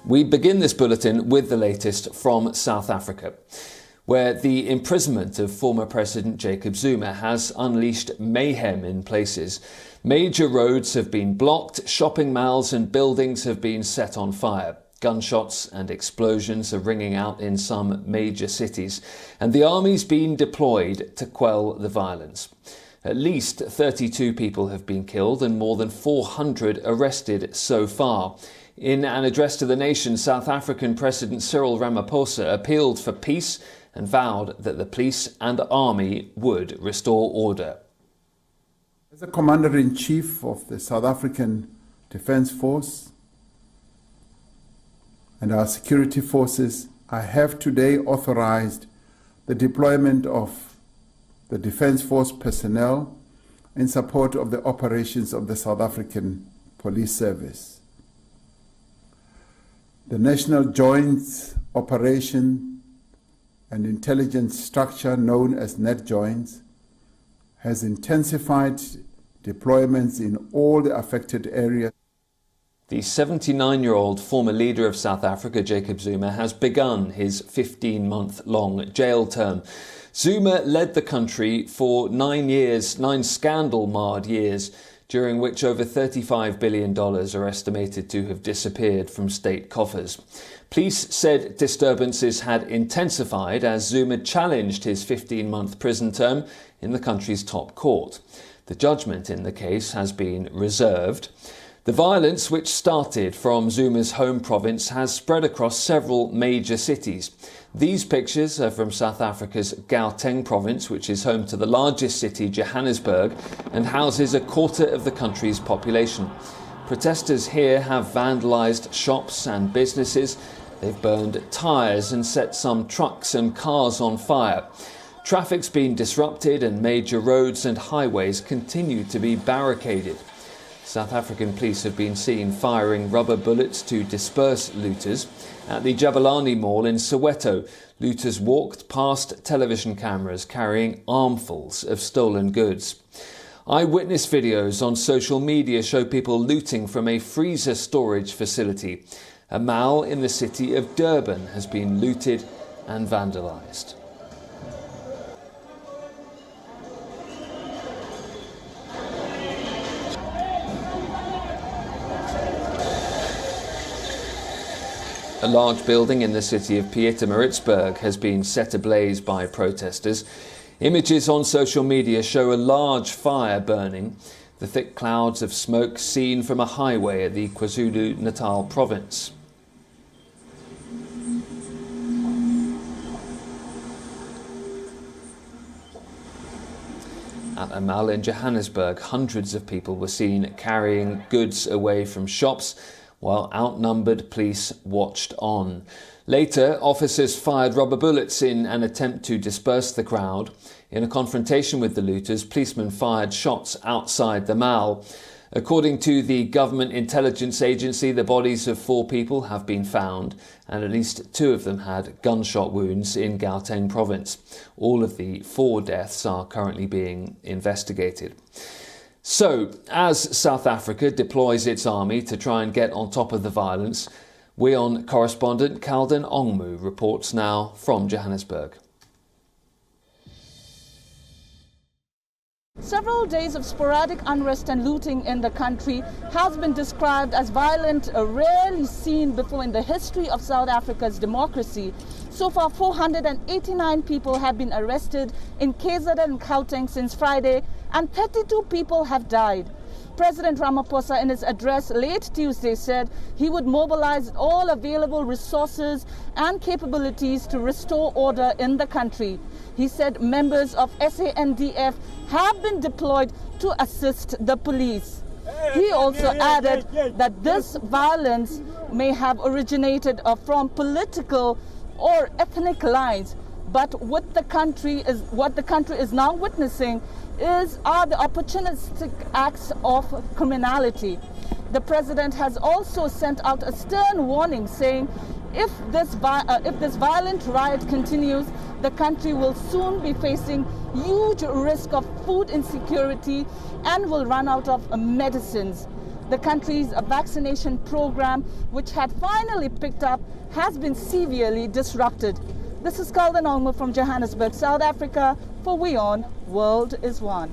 We begin this bulletin with the latest from South Africa, where the imprisonment of former President Jacob Zuma has unleashed mayhem in places. Major roads have been blocked, shopping malls and buildings have been set on fire. Gunshots and explosions are ringing out in some major cities, and the army's been deployed to quell the violence. At least 32 people have been killed and more than 400 arrested so far. In an address to the nation, South African President Cyril Ramaphosa appealed for peace and vowed that the police and army would restore order. As the Commander-in-Chief of the South African Defence Force and our security forces, I have today authorized the deployment of the Defence Force personnel in support of the operations of the South African Police Service. The National Joint Operation and Intelligence Structure, known as NetJoins, has intensified deployments in all the affected areas. The 79-year-old former leader of South Africa, Jacob Zuma, has begun his 15-month-long jail term. Zuma led the country for 9 scandal-marred years, during which over $35 billion are estimated to have disappeared from state coffers. Police said disturbances had intensified as Zuma challenged his 15-month prison term in the country's top court. The judgment in the case has been reserved. The violence, which started from Zuma's home province, has spread across several major cities. These pictures are from South Africa's Gauteng province, which is home to the largest city, Johannesburg, and houses a quarter of the country's population. Protesters here have vandalised shops and businesses. They've burned tyres and set some trucks and cars on fire. Traffic's been disrupted and major roads and highways continue to be barricaded. South African police have been seen firing rubber bullets to disperse looters. At the Jabulani Mall in Soweto, looters walked past television cameras carrying armfuls of stolen goods. Eyewitness videos on social media show people looting from a freezer storage facility. A mall in the city of Durban has been looted and vandalised. A large building in the city of Pietermaritzburg has been set ablaze by protesters. Images on social media show a large fire burning, the thick clouds of smoke seen from a highway at the KwaZulu-Natal province. At a mall in Johannesburg, hundreds of people were seen carrying goods away from shops, while outnumbered police watched on. Later, officers fired rubber bullets in an attempt to disperse the crowd. In a confrontation with the looters, policemen fired shots outside the mall. According to the government intelligence agency, the bodies of 4 people have been found, and at least 2 of them had gunshot wounds in Gauteng province. All of the 4 deaths are currently being investigated. So, as South Africa deploys its army to try and get on top of the violence, WION correspondent Calden Ongmu reports now from Johannesburg. Several days of sporadic unrest and looting in the country has been described as violent, rarely seen before in the history of South Africa's democracy. So far, 489 people have been arrested in KZN and Gauteng since Friday, and 32 people have died. President Ramaphosa, in his address late Tuesday, said he would mobilize all available resources and capabilities to restore order in the country. He said members of SANDF have been deployed to assist the police. He also added that this violence may have originated from political or ethnic lines, but what the country is now witnessing are the opportunistic acts of criminality. The president has also sent out a stern warning saying if this violent riot continues, the country will soon be facing huge risk of food insecurity and will run out of medicines. The country's vaccination program, which had finally picked up, has been severely disrupted. This is Calvin Olmo from Johannesburg, South Africa, for WION World is One.